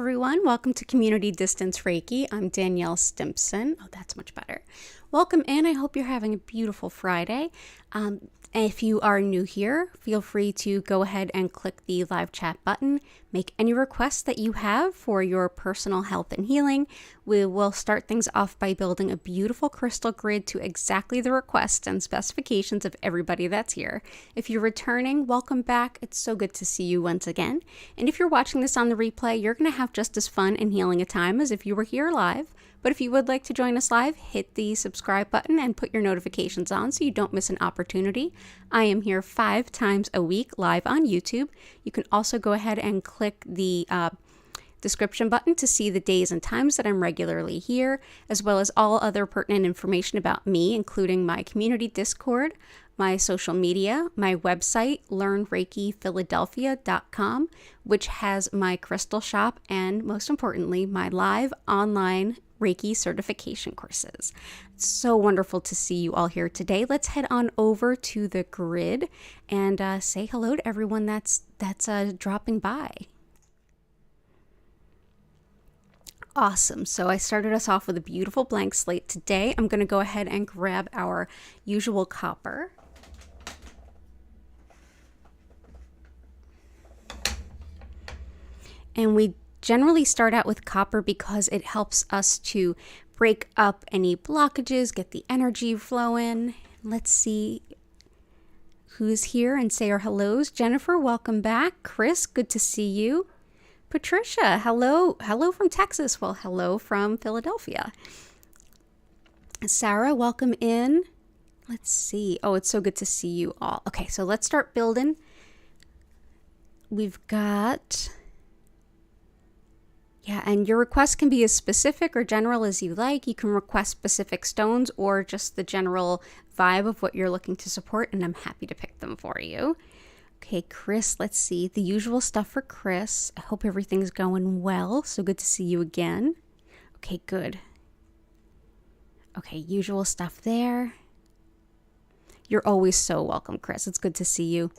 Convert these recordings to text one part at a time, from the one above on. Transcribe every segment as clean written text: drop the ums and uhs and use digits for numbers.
everyone. Welcome to Community Distance Reiki. I'm Danielle Stimpson. Oh, that's much better. Welcome in. I hope you're having a beautiful Friday. If you are new here, feel free to go ahead and click the live chat button. Make any requests that you have for your personal health and healing. We will start things off by building a beautiful crystal grid to exactly the requests and specifications of everybody that's here. If you're returning, welcome back. It's so good to see you once again. And if you're watching this on the replay, you're going to have just as fun and healing a time as if you were here live. But if you would like to join us live, hit the subscribe button and put your notifications on so you don't miss an opportunity. I am here 5 times a week live on YouTube. You can also go ahead and click the description button to see the days and times that I'm regularly here, as well as all other pertinent information about me, including my community Discord, my social media, my website, learnreikiphiladelphia.com, which has my crystal shop and, most importantly, my live online Reiki certification courses. It's so wonderful to see you all here today. Let's head on over to the grid and say hello to everyone that's dropping by. Awesome. So I started us off with a beautiful blank slate today. I'm going to go ahead and grab our usual copper. And we generally start out with copper because it helps us to break up any blockages, get the energy flowing. Let's see who's here and say our hellos. Jennifer, welcome back. Chris, good to see you. Patricia, hello. Hello from Texas. Well, hello from Philadelphia. Sarah, welcome in. Let's see. Oh, it's so good to see you all. Okay, so let's start building. We've got... Yeah, and your request can be as specific or general as you like. You can request specific stones or just the general vibe of what you're looking to support, and I'm happy to pick them for you. Okay, Chris, let's see. The usual stuff for Chris. I hope everything's going well. So good to see you again. Okay, good. Okay, usual stuff there. You're always so welcome, Chris. It's good to see you.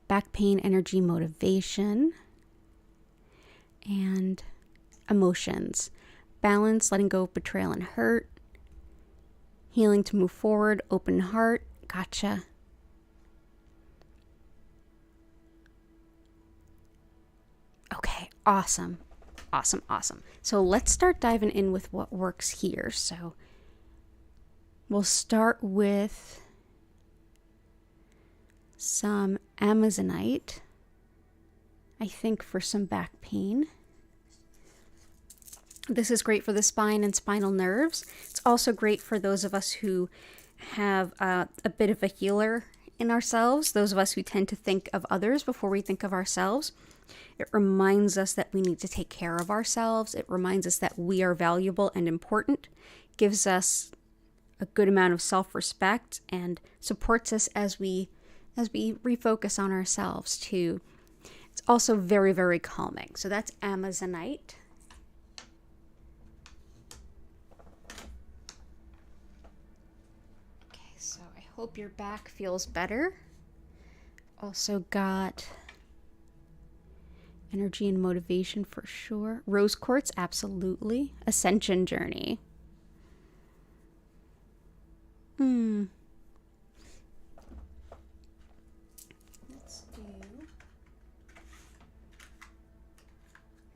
Back pain, energy, motivation. And emotions. Balance, letting go of betrayal and hurt. Healing to move forward, open heart. Gotcha. Okay, awesome. Awesome, awesome. So let's start diving in with what works here. So we'll start with some Amazonite, I think, for some back pain. This is great for the spine and spinal nerves. It's also great for those of us who have a bit of a healer in ourselves, those of us who tend to think of others before we think of ourselves. It reminds us that we need to take care of ourselves. It reminds us that we are valuable and important, gives us a good amount of self-respect, and supports us as we refocus on ourselves too. It's also very, very calming. So that's Amazonite. Okay, so I hope your back feels better. Also got energy and motivation for sure. Rose quartz, absolutely. Ascension journey. Let's do...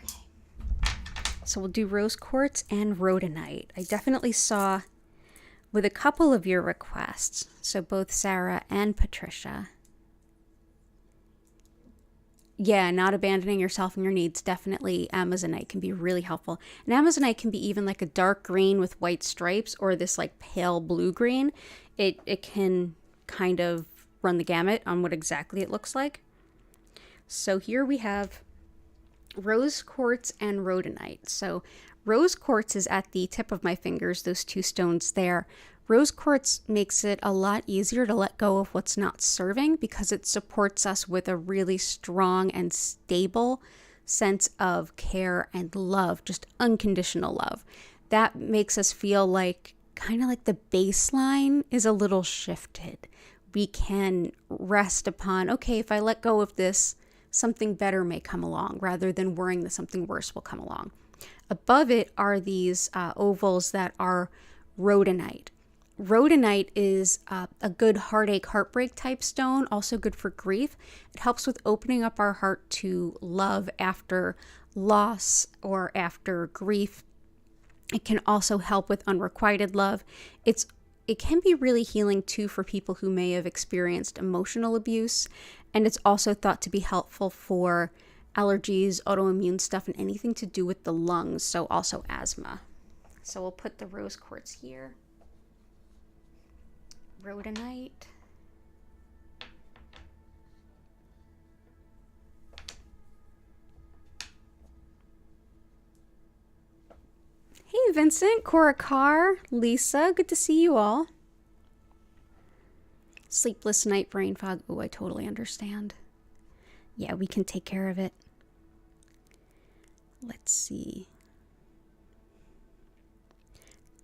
Okay. So we'll do rose quartz and rhodonite. I definitely saw with a couple of your requests, so both Sarah and Patricia. Yeah, not abandoning yourself and your needs. Definitely Amazonite can be really helpful. And Amazonite can be even like a dark green with white stripes or this like pale blue green. It can kind of run the gamut on what exactly it looks like. So here we have rose quartz and rhodonite. So rose quartz is at the tip of my fingers, those two stones there. Rose quartz makes it a lot easier to let go of what's not serving because it supports us with a really strong and stable sense of care and love, just unconditional love. That makes us feel like kind of like the baseline is a little shifted. We can rest upon, okay, if I let go of this something better may come along rather than worrying that something worse will come along. Above it are these ovals that are Rhodonite. Rhodonite is a good heartache, heartbreak type stone, also good for grief. It helps with opening up our heart to love after loss or after grief. It can also help with unrequited love. It can be really healing too for people who may have experienced emotional abuse. And it's also thought to be helpful for allergies, autoimmune stuff, and anything to do with the lungs. So also asthma. So we'll put the rose quartz here. Rhodonite. Hey Vincent, Cora Carr, Lisa, good to see you all. Sleepless night, brain fog. Oh, I totally understand. Yeah, we can take care of it. Let's see.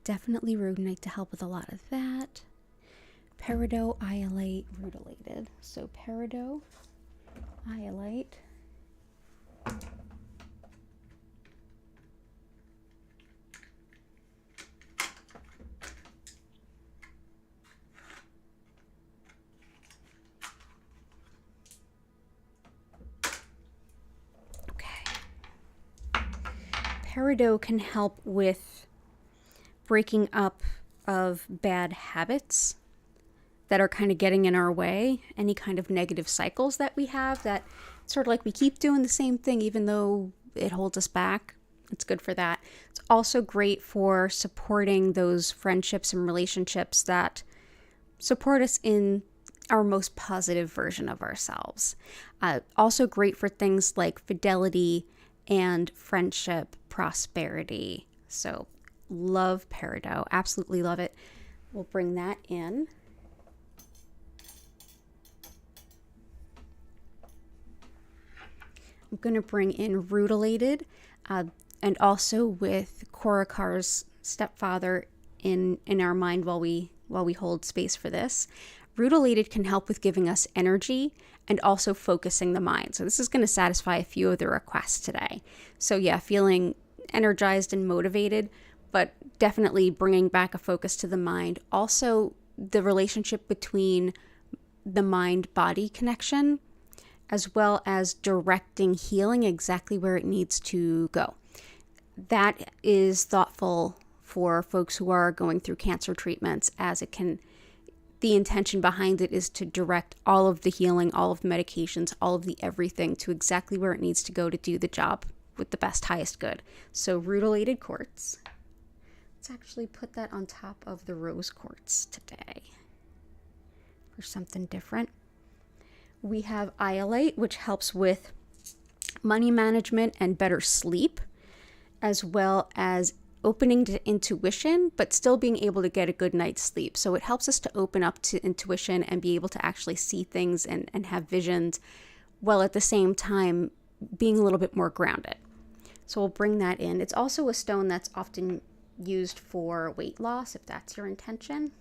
Definitely Rhodonite to help with a lot of that. Peridot Iolite, rutilated. So Peridot Iolite. Peridot can help with breaking up of bad habits that are kind of getting in our way, any kind of negative cycles that we have, that sort of like we keep doing the same thing even though it holds us back. It's good for that. It's also great for supporting those friendships and relationships that support us in our most positive version of ourselves. Also great for things like fidelity and friendship, prosperity. So love Peridot, absolutely love it. We'll bring that in. I'm going to bring in rutilated, and also with Cora Carr's stepfather in our mind while we hold space for this. Rutilated can help with giving us energy and also focusing the mind. So this is going to satisfy a few of the requests today. So yeah, feeling energized and motivated, but definitely bringing back a focus to the mind. Also, the relationship between the mind-body connection, as well as directing healing exactly where it needs to go. That is thoughtful for folks who are going through cancer treatments, as it can, the intention behind it is to direct all of the healing, all of the medications, all of the everything to exactly where it needs to go to do the job with the best, highest good. So rutilated quartz. Let's actually put that on top of the rose quartz today for something different. We have Iolite, which helps with money management and better sleep, as well as opening to intuition, but still being able to get a good night's sleep. So it helps us to open up to intuition and be able to actually see things and have visions, while at the same time being a little bit more grounded. So we'll bring that in. It's also a stone that's often used for weight loss, if that's your intention.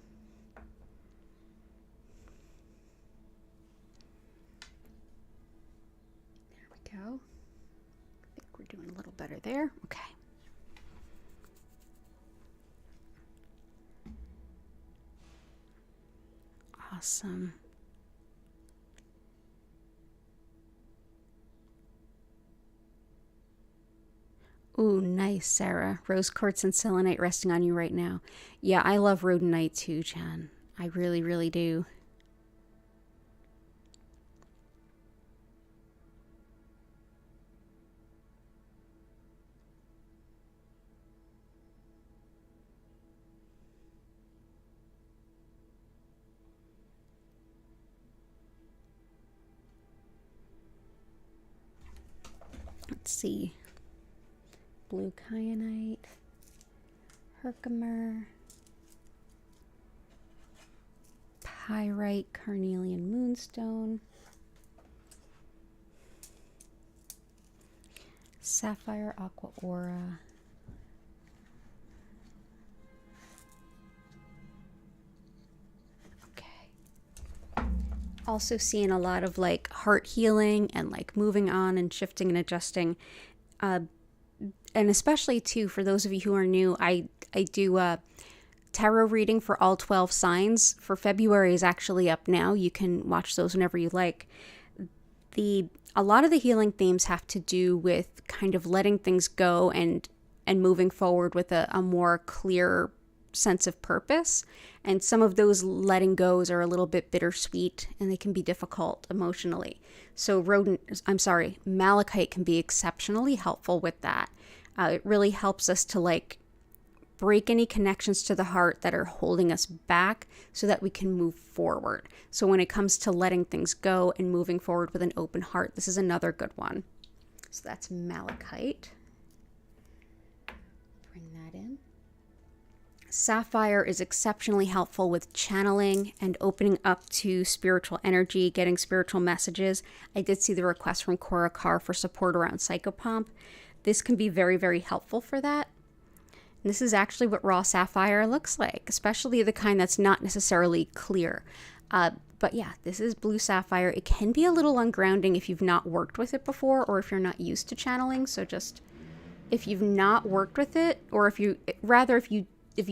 Go. I think we're doing a little better there. Okay. Awesome. Ooh, nice, Sarah. Rose quartz and selenite resting on you right now. Yeah, I love rhodonite too, Jen. I really, really do. Let's see. Blue kyanite, Herkimer, Pyrite, Carnelian Moonstone, Sapphire Aqua Aura, okay. Also seeing a lot of like heart healing and like moving on and shifting and adjusting. And especially too, for those of you who are new, I do a tarot reading for all 12 signs. For February is actually up now. You can watch those whenever you like. A lot of the healing themes have to do with kind of letting things go and moving forward with a more clear sense of purpose. And some of those letting goes are a little bit bittersweet and they can be difficult emotionally. So Malachite can be exceptionally helpful with that. It really helps us to like break any connections to the heart that are holding us back so that we can move forward. So when it comes to letting things go and moving forward with an open heart, this is another good one. So that's Malachite. Bring that in. Sapphire is exceptionally helpful with channeling and opening up to spiritual energy, getting spiritual messages. I did see the request from Cora Carr for support around psychopomp. This can be very, very helpful for that. And this is actually what raw sapphire looks like, especially the kind that's not necessarily clear. But yeah, this is blue sapphire. It can be a little ungrounding if you've not worked with it before or if you're not used to channeling. So just if you've not worked with it, or if you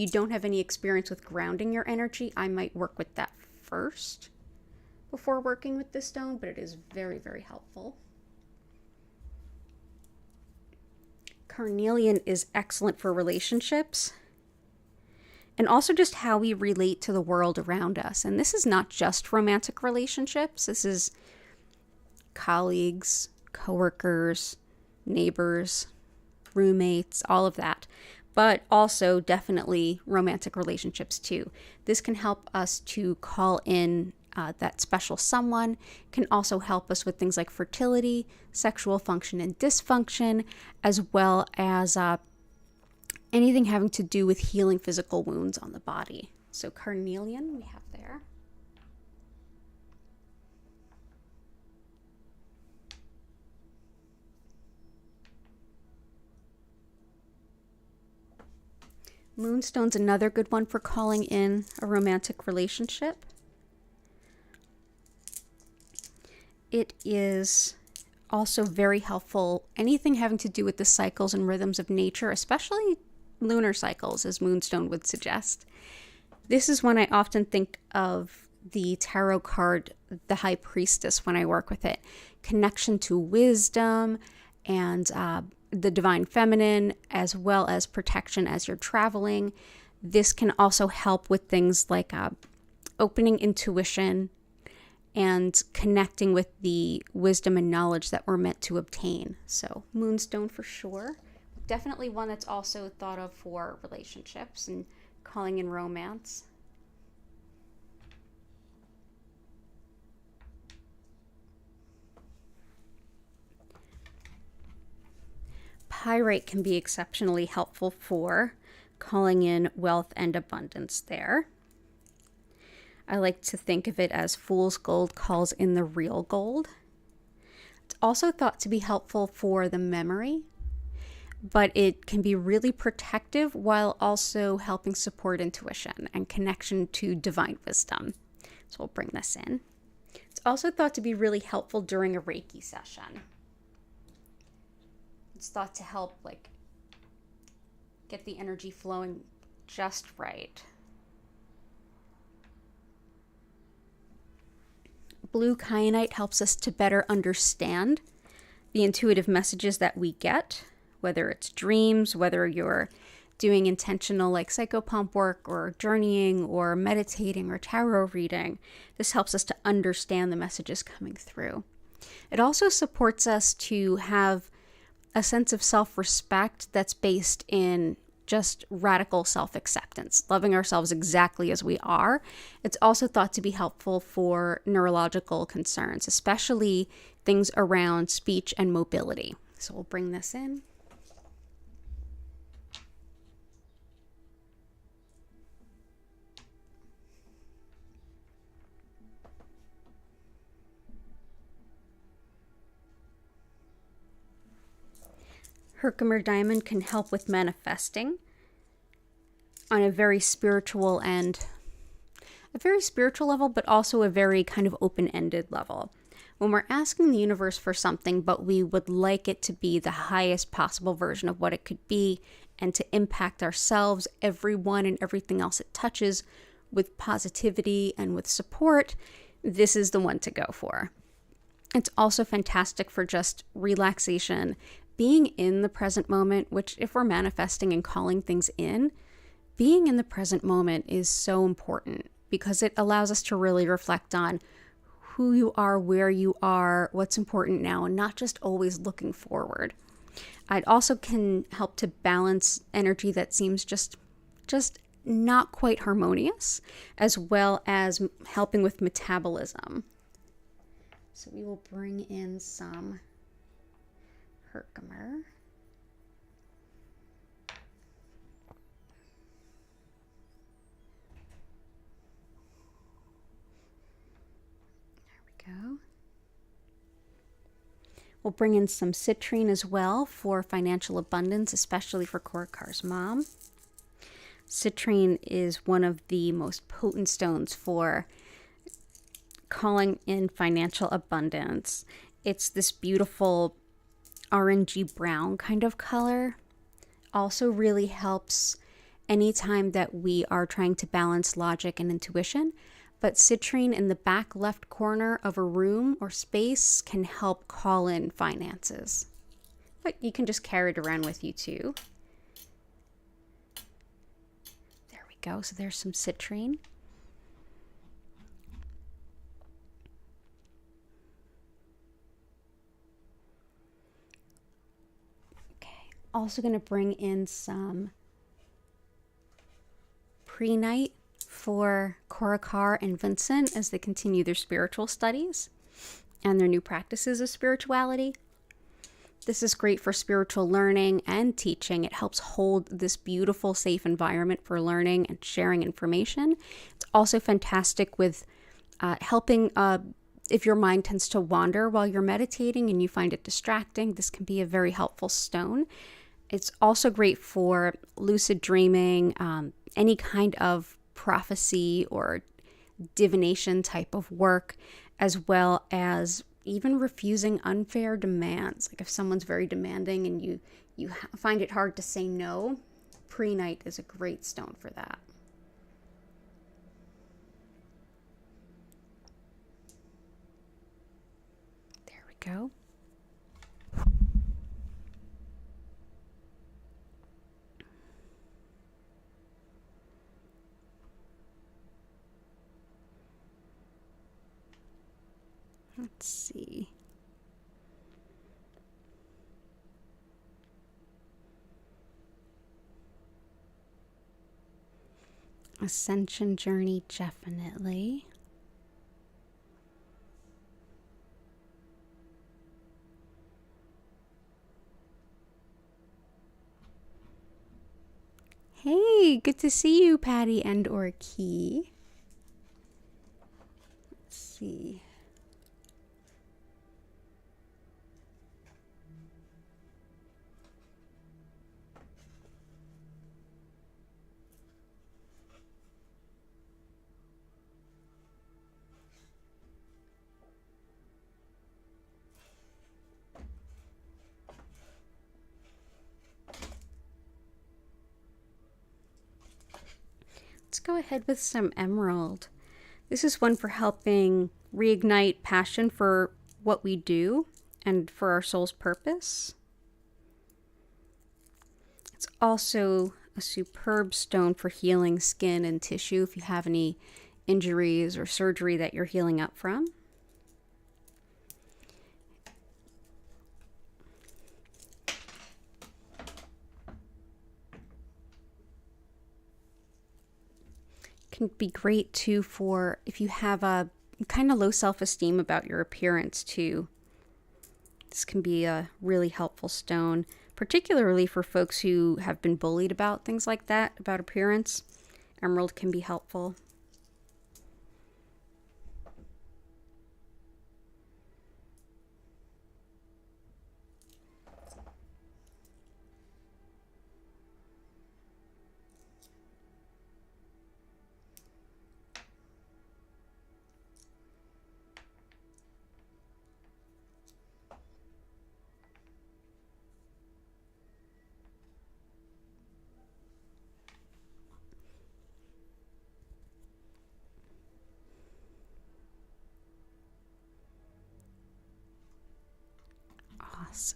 don't have any experience with grounding your energy, I might work with that first before working with this stone, but it is very, very helpful. Carnelian is excellent for relationships and also just how we relate to the world around us. And this is not just romantic relationships. This is colleagues, coworkers, neighbors, roommates, all of that. But also definitely romantic relationships too. This can help us to call in that special someone. Can also help us with things like fertility, sexual function and dysfunction, as well as anything having to do with healing physical wounds on the body. So carnelian we have there. Moonstone's another good one for calling in a romantic relationship. It is also very helpful, anything having to do with the cycles and rhythms of nature, especially lunar cycles, as Moonstone would suggest. This is when I often think of the tarot card, the High Priestess, when I work with it. Connection to wisdom and the divine feminine, as well as protection as you're traveling. This can also help with things like opening intuition and connecting with the wisdom and knowledge that we're meant to obtain. So Moonstone for sure. Definitely one that's also thought of for relationships and calling in romance. Pyrite can be exceptionally helpful for calling in wealth and abundance there. I like to think of it as fool's gold calls in the real gold. It's also thought to be helpful for the memory, but it can be really protective while also helping support intuition and connection to divine wisdom. So we'll bring this in. It's also thought to be really helpful during a Reiki session. It's thought to help like get the energy flowing just right. Blue kyanite helps us to better understand the intuitive messages that we get, whether it's dreams, whether you're doing intentional like psychopomp work or journeying or meditating or tarot reading. This helps us to understand the messages coming through. It also supports us to have a sense of self-respect that's based in just radical self-acceptance, loving ourselves exactly as we are. It's also thought to be helpful for neurological concerns, especially things around speech and mobility. So we'll bring this in. Herkimer diamond can help with manifesting on a very spiritual and a very spiritual level, but also a very kind of open-ended level. When we're asking the universe for something, but we would like it to be the highest possible version of what it could be and to impact ourselves, everyone, and everything else it touches with positivity and with support, this is the one to go for. It's also fantastic for just relaxation, being in the present moment, which if we're manifesting and calling things in, being in the present moment is so important because it allows us to really reflect on who you are, where you are, what's important now, and not just always looking forward. It also can help to balance energy that seems just not quite harmonious, as well as helping with metabolism. So we will bring in some Herkimer. Go. We'll bring in some citrine as well for financial abundance, especially for Korakar's mom. Citrine is one of the most potent stones for calling in financial abundance. It's this beautiful orangey brown kind of color. Also really helps anytime that we are trying to balance logic and intuition. But citrine in the back left corner of a room or space can help call in finances. But you can just carry it around with you too. There we go. So there's some citrine. Okay. Also going to bring in some Prenight for Korakar and Vincent as they continue their spiritual studies and their new practices of spirituality. This is great for spiritual learning and teaching. It helps hold this beautiful, safe environment for learning and sharing information. It's also fantastic with helping if your mind tends to wander while you're meditating and you find it distracting. This can be a very helpful stone. It's also great for lucid dreaming, any kind of prophecy or divination type of work, as well as even refusing unfair demands. Like if someone's very demanding and you find it hard to say no, Prenight is a great stone for that. There we go. Let's see. Ascension journey, definitely. Hey, good to see you, Patty and or Key. Let's see. Let's go ahead with some emerald. This is one for helping reignite passion for what we do and for our soul's purpose. It's also a superb stone for healing skin and tissue if you have any injuries or surgery that you're healing up from. Can be great too for if you have a kind of low self-esteem about your appearance too. This can be a really helpful stone, particularly for folks who have been bullied about things like that, about appearance. Emerald can be helpful. else?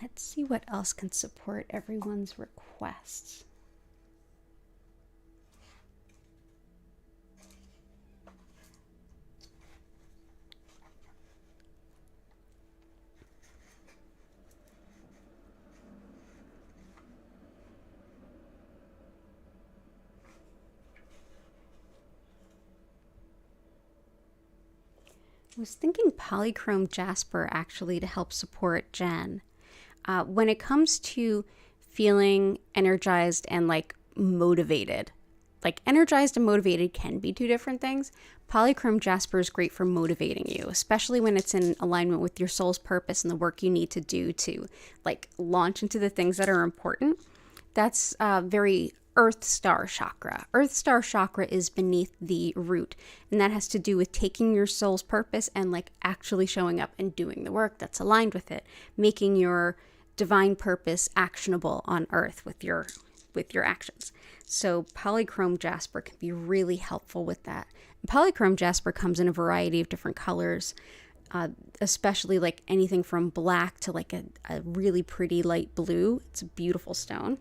Let's see what else can support everyone's requests. I was thinking Polychrome Jasper actually to help support Jen. When it comes to feeling energized and like motivated, like energized and motivated can be two different things. Polychrome Jasper is great for motivating you, especially when it's in alignment with your soul's purpose and the work you need to do to like launch into the things that are important. That's very Earth Star chakra. Earth Star chakra is beneath the root, and that has to do with taking your soul's purpose and like actually showing up and doing the work that's aligned with it, making your divine purpose actionable on Earth with your actions. So Polychrome Jasper can be really helpful with that. And Polychrome Jasper comes in a variety of different colors, especially like anything from black to like a really pretty light blue. It's a beautiful stone.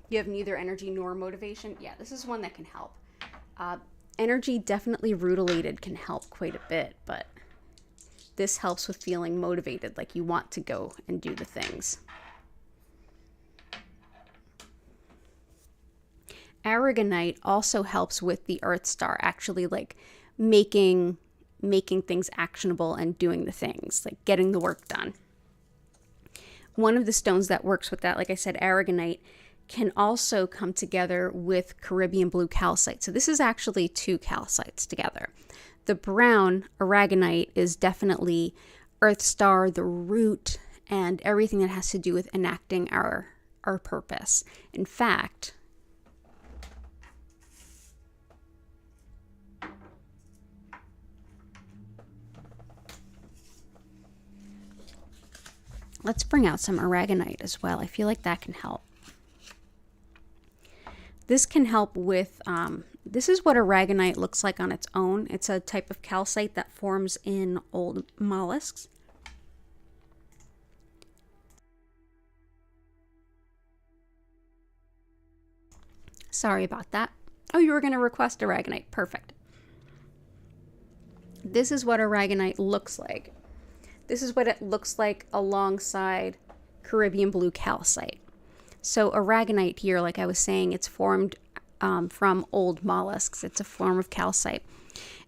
You have neither energy nor motivation. Yeah, this is one that can help. Energy, definitely rutilated, can help quite a bit, but this helps with feeling motivated, like you want to go and do the things. Aragonite also helps with the Earth Star, actually like making things actionable and doing the things, like getting the work done. One of the stones that works with that, like I said, Aragonite, can also come together with Caribbean blue calcite. So this is actually two calcites together. The brown Aragonite is definitely Earth Star, the root, and everything that has to do with enacting our purpose. In fact, let's bring out some Aragonite as well. I feel like that can help. This can help with, this is what Aragonite looks like on its own. It's a type of calcite that forms in old mollusks. Sorry about that. Oh, you were going to request Aragonite. Perfect. This is what Aragonite looks like. This is what it looks like alongside Caribbean blue calcite. So Aragonite here, like I was saying, it's formed from old mollusks. It's a form of calcite.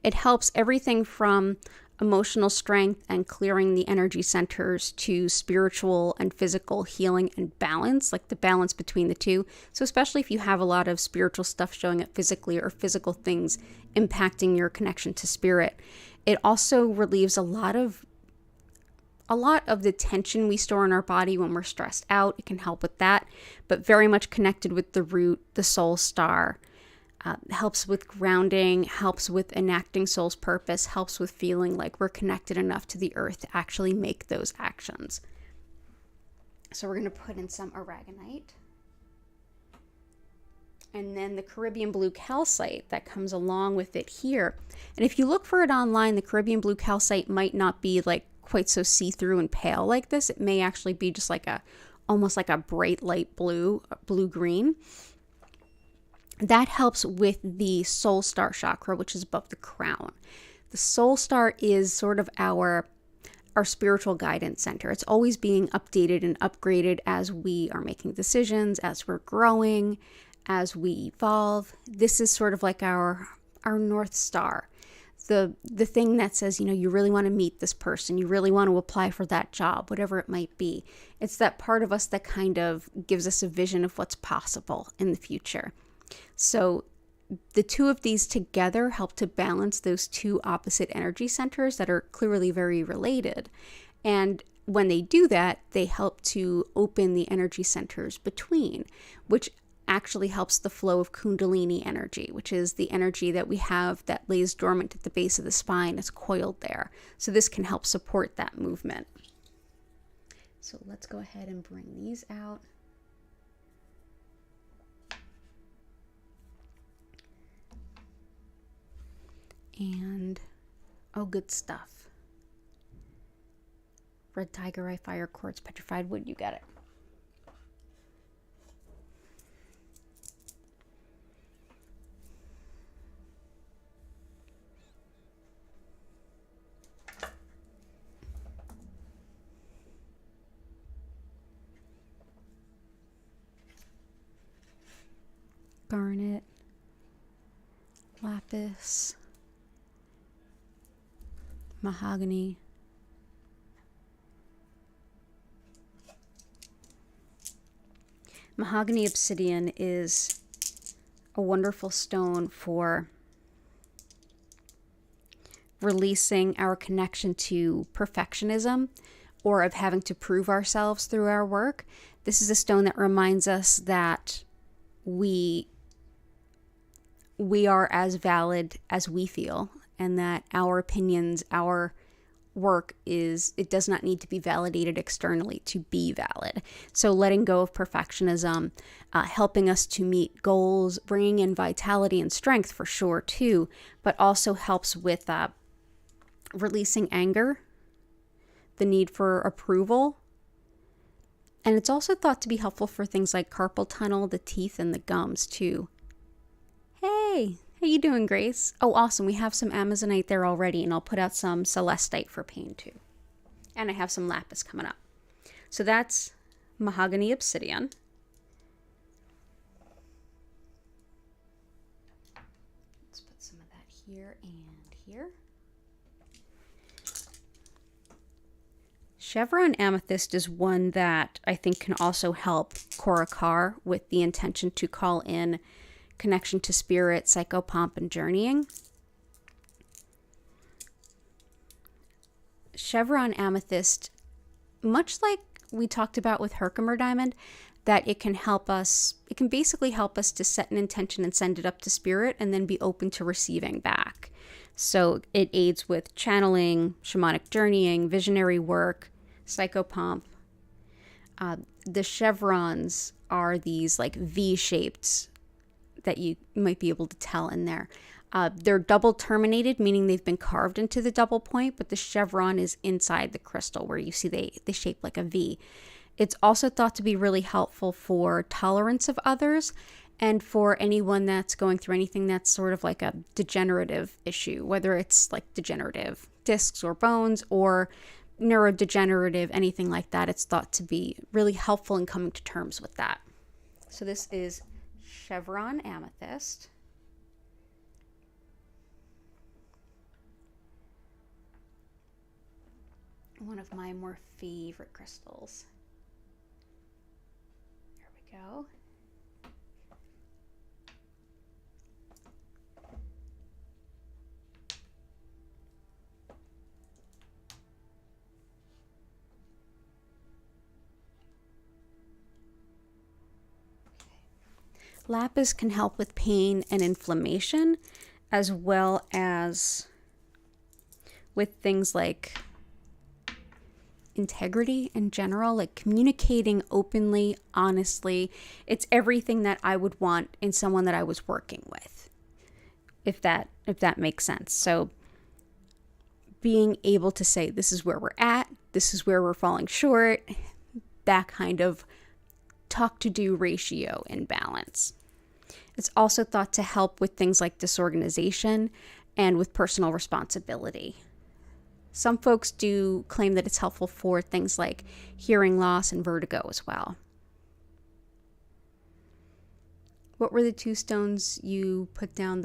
It helps everything from emotional strength and clearing the energy centers to spiritual and physical healing and balance, like the balance between the two. So especially if you have a lot of spiritual stuff showing up physically or physical things impacting your connection to spirit. It also relieves a lot of the tension we store in our body when we're stressed out. It can help with that, but very much connected with the root, the soul star. Helps with grounding, helps with enacting soul's purpose, helps with feeling like we're connected enough to the earth to actually make those actions. So we're going to put in some Aragonite. And then the Caribbean blue calcite that comes along with it here. And if you look for it online, the Caribbean blue calcite might not be like quite so see-through and pale like this. It may actually be just like almost like a bright light blue-green. That helps with the soul star chakra, which is above the crown. The soul star is sort of our spiritual guidance center. It's always being updated and upgraded as we are making decisions, as we're growing, as we evolve. This is sort of like our North Star. The thing that says, you really want to meet this person, you really want to apply for that job, whatever it might be. It's that part of us that kind of gives us a vision of what's possible in the future. So the two of these together help to balance those two opposite energy centers that are clearly very related. And when they do that, they help to open the energy centers between, which actually helps the flow of Kundalini energy, which is the energy that we have that lays dormant at the base of the spine. It's coiled there. So this can help support that movement. So let's go ahead and bring these out. And, oh, good stuff. Red Tiger Eye, Fire Quartz, Petrified Wood. You got it. Garnet, Lapis, Mahogany, Mahogany Obsidian is a wonderful stone for releasing our connection to perfectionism or of having to prove ourselves through our work. This is a stone that reminds us that we are as valid as we feel, and that our opinions, our work it does not need to be validated externally to be valid. So letting go of perfectionism, helping us to meet goals, bringing in vitality and strength for sure too, but also helps with releasing anger, the need for approval. And it's also thought to be helpful for things like carpal tunnel, the teeth, and the gums too. Hey, how you doing, Grace? Oh, awesome. We have some Amazonite there already, and I'll put out some Celestite for pain too. And I have some Lapis coming up. So that's Mahogany Obsidian. Let's put some of that here and here. Chevron Amethyst is one that I think can also help Korakar with the intention to call in connection to spirit, psychopomp, and journeying. Chevron Amethyst, much like we talked about with Herkimer Diamond, that it can basically help us to set an intention and send it up to spirit and then be open to receiving back. So it aids with channeling, shamanic journeying, visionary work, psychopomp. The chevrons are these like V-shaped that you might be able to tell in there. They're double terminated, meaning they've been carved into the double point, but the chevron is inside the crystal where you see they shape like a V. It's also thought to be really helpful for tolerance of others and for anyone that's going through anything that's sort of like a degenerative issue, whether it's like degenerative discs or bones or neurodegenerative, anything like that. It's thought to be really helpful in coming to terms with that. So this is Chevron Amethyst. One of my more favorite crystals. There we go. Lapis can help with pain and inflammation, as well as with things like integrity in general, like communicating openly, honestly. It's everything that I would want in someone that I was working with, if that makes sense. So being able to say, this is where we're at, this is where we're falling short, that kind of talk to do ratio in balance. It's also thought to help with things like disorganization and with personal responsibility. Some folks do claim that it's helpful for things like hearing loss and vertigo as well. What were the two stones you put down?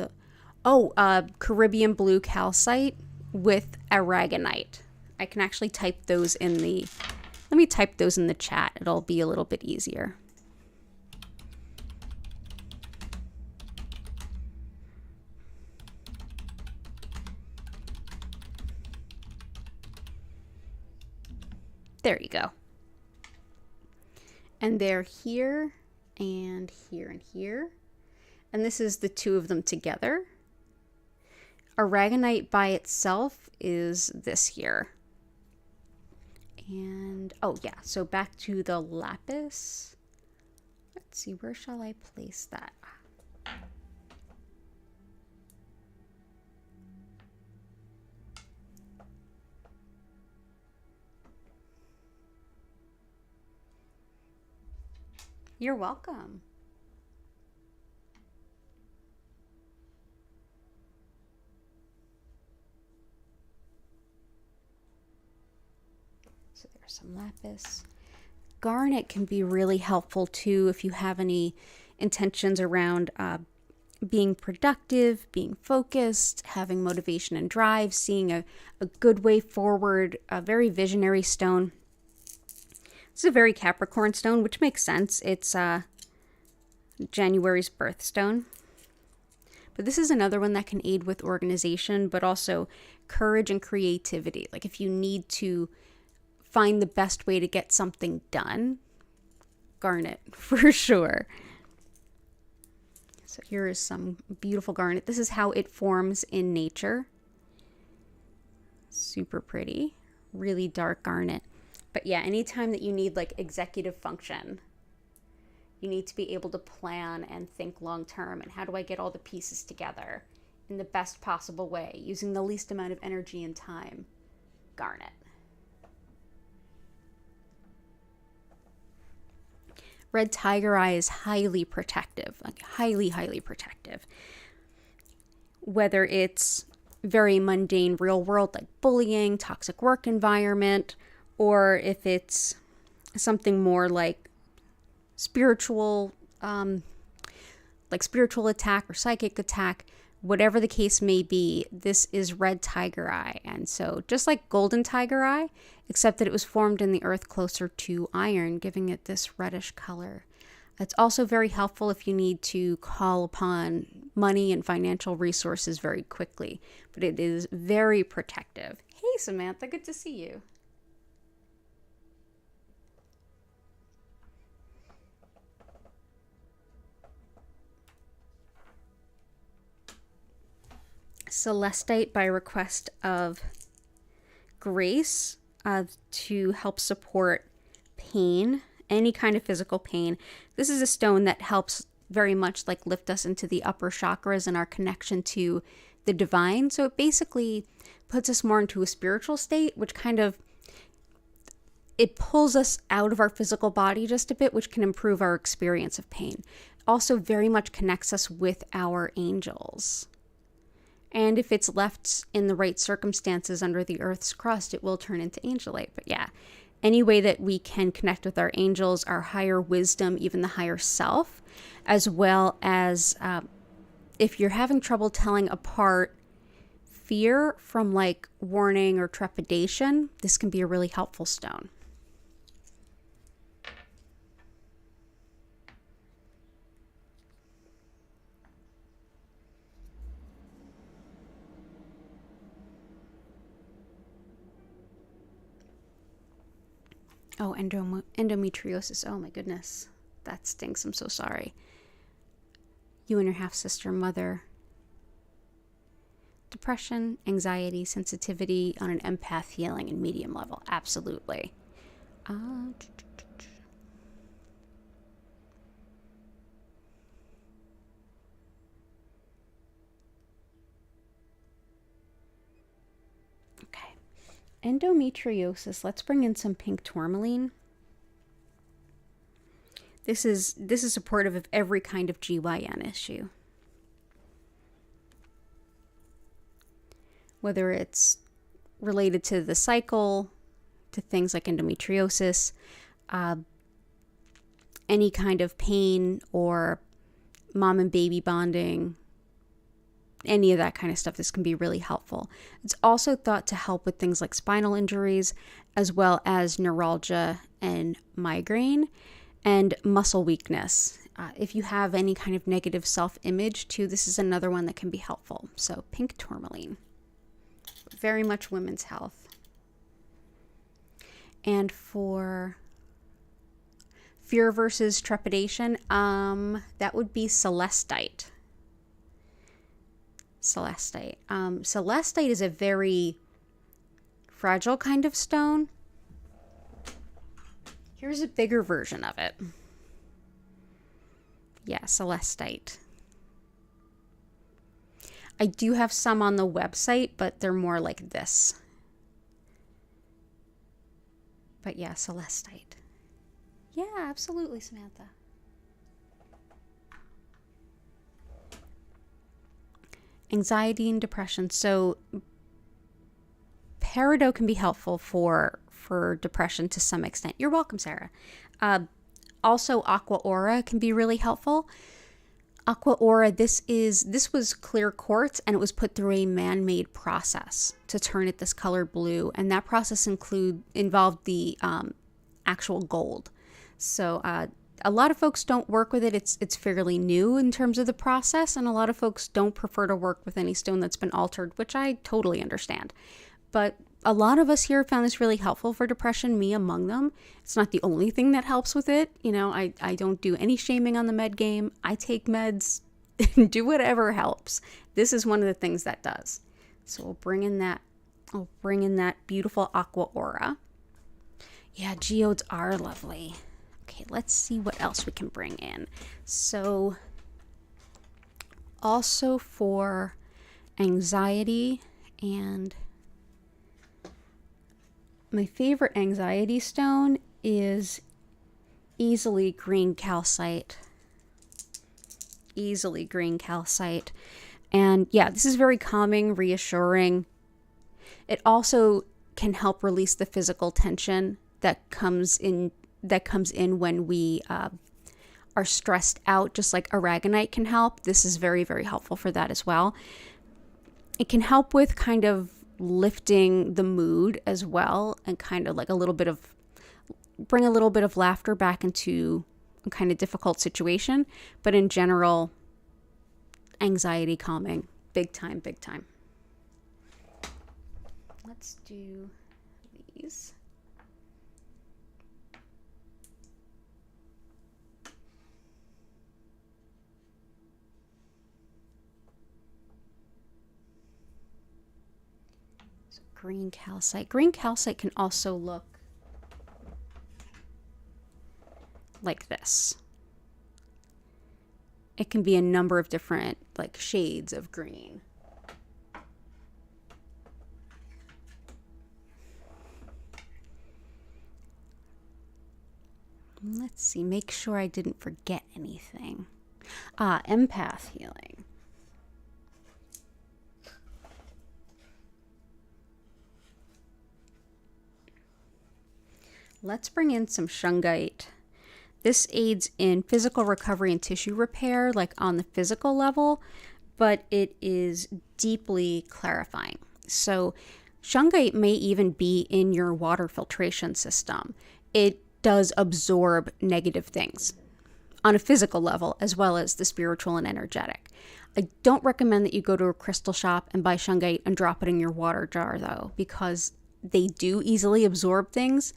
Caribbean blue calcite with Aragonite. I can actually type those in the... Let me type those in the chat. It'll be a little bit easier. There you go. And they're here and here and here. And this is the two of them together. Aragonite by itself is this here. And, oh yeah, so back to the lapis. Let's see, where shall I place that? You're welcome. So there's some lapis. Garnet can be really helpful too if you have any intentions around being productive, being focused, having motivation and drive, seeing a good way forward, a very visionary stone. This is a very Capricorn stone, which makes sense. It's January's birthstone. But this is another one that can aid with organization, but also courage and creativity. Like if you need to find the best way to get something done, garnet for sure. So here is some beautiful garnet. This is how it forms in nature. Super pretty, really dark garnet. But yeah, anytime that you need like executive function, you need to be able to plan and think long term. And how do I get all the pieces together in the best possible way, using the least amount of energy and time? Garnet. Red tiger eye is highly protective, like highly, highly protective. Whether it's very mundane real world like bullying, toxic work environment, or if it's something more like spiritual attack or psychic attack, whatever the case may be, this is red tiger eye. And so just like golden tiger eye, except that it was formed in the earth closer to iron, giving it this reddish color. It's also very helpful if you need to call upon money and financial resources very quickly, but it is very protective. Hey Samantha, good to see you. Celestite by request of Grace, to help support pain, any kind of physical pain. This is a stone that helps very much like lift us into the upper chakras and our connection to the divine. So it basically puts us more into a spiritual state, which kind of, it pulls us out of our physical body just a bit, which can improve our experience of pain. Also very much connects us with our angels. And if it's left in the right circumstances under the earth's crust, it will turn into angelite. But yeah, any way that we can connect with our angels, our higher wisdom, even the higher self, as well as if you're having trouble telling apart fear from like warning or trepidation, this can be a really helpful stone. Oh, endometriosis. Oh my goodness. That stinks. I'm so sorry. You and your half-sister mother. Depression, anxiety, sensitivity on an empath healing and medium level. Absolutely. Okay. Endometriosis. Let's bring in some pink tourmaline. This is supportive of every kind of GYN issue. Whether it's related to the cycle, to things like endometriosis, any kind of pain or mom and baby bonding, any of that kind of stuff, this can be really helpful. It's also thought to help with things like spinal injuries, as well as neuralgia and migraine and muscle weakness. If you have any kind of negative self-image too, this is another one that can be helpful. So pink tourmaline, very much women's health. And for fear versus trepidation, that would be celestite. Celestite is a very fragile kind of stone. Here's a bigger version of it. Yeah, celestite. I do have some on the website, but they're more like this. But yeah, celestite. Yeah, absolutely, Samantha. Anxiety and depression. So Peridot can be helpful for depression to some extent. You're welcome, Sarah. Also, Aqua Aura can be really helpful. Aqua Aura, this was clear quartz, and it was put through a man-made process to turn it this color blue, and that process involved the actual gold. So a lot of folks don't work with it. It's fairly new in terms of the process, and a lot of folks don't prefer to work with any stone that's been altered, which I totally understand. But a lot of us here found this really helpful for depression, me among them. It's not the only thing that helps with it. You know, I don't do any shaming on the med game. I take meds and do whatever helps. This is one of the things that does. So we'll bring in that beautiful Aqua Aura. Yeah, geodes are lovely. Okay, let's see what else we can bring in. So also for anxiety, and my favorite anxiety stone is easily green calcite. Easily green calcite. And yeah, this is very calming, reassuring. It also can help release the physical tension that comes in when we are stressed out, just like Aragonite can help. This is very, very helpful for that as well. It can help with kind of lifting the mood as well, and kind of like bring a little bit of laughter back into a kind of difficult situation. But in general, anxiety calming, big time, big time. Let's do these. Green calcite. Green calcite can also look like this. It can be a number of different like shades of green. Let's see, make sure I didn't forget anything. Empath healing. Let's bring in some Shungite. This aids in physical recovery and tissue repair, like on the physical level, but it is deeply clarifying. So Shungite may even be in your water filtration system. It does absorb negative things on a physical level, as well as the spiritual and energetic. I don't recommend that you go to a crystal shop and buy Shungite and drop it in your water jar, though, because they do easily absorb things.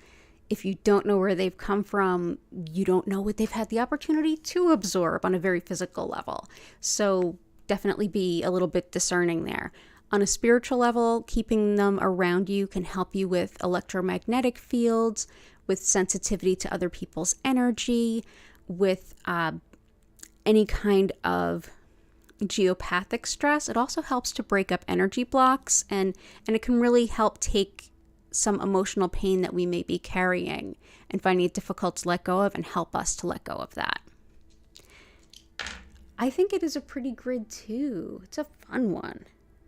If you don't know where they've come from, you don't know what they've had the opportunity to absorb on a very physical level. So definitely be a little bit discerning there. On a spiritual level, keeping them around you can help you with electromagnetic fields, with sensitivity to other people's energy, with any kind of geopathic stress. It also helps to break up energy blocks, and it can really help take some emotional pain that we may be carrying and finding it difficult to let go of, and help us to let go of that. I think it is a pretty grid too. It's a fun one.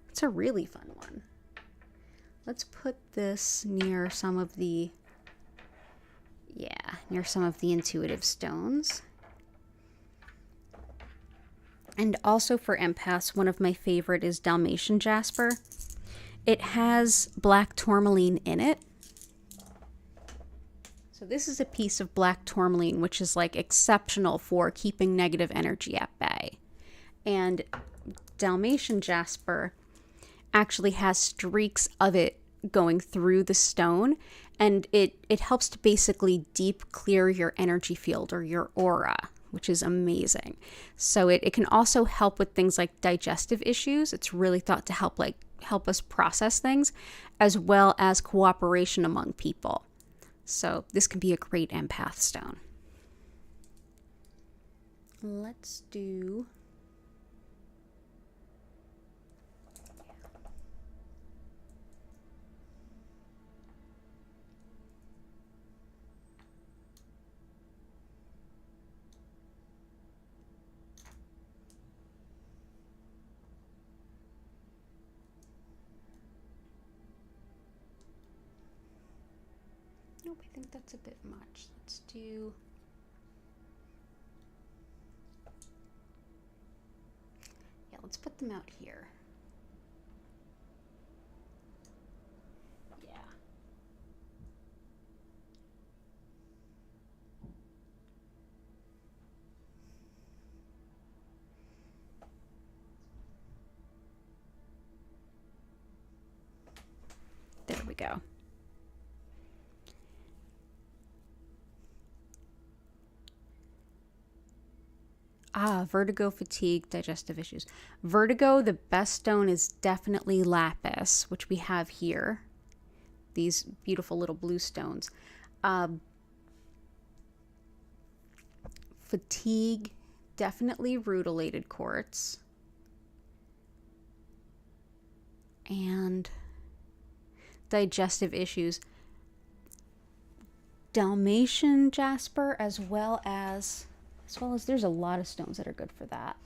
It's a really fun one. Let's put this near some of the intuitive stones. And also for empaths, one of my favorite is Dalmatian Jasper. It has black tourmaline in it. So this is a piece of black tourmaline, which is like exceptional for keeping negative energy at bay. And Dalmatian Jasper actually has streaks of it going through the stone, and it helps to basically deep clear your energy field or your aura, which is amazing. So it can also help with things like digestive issues. It's really thought to help us process things, as well as cooperation among people. So this can be a great empath stone. Let's do Nope, I think that's a bit much. Let's do... Yeah, let's put them out here. Yeah. There we go. Vertigo, fatigue, digestive issues. Vertigo, the best stone is definitely lapis, which we have here. These beautiful little blue stones. Fatigue, definitely rutilated quartz. And digestive issues. Dalmatian jasper, as well as there's a lot of stones that are good for that.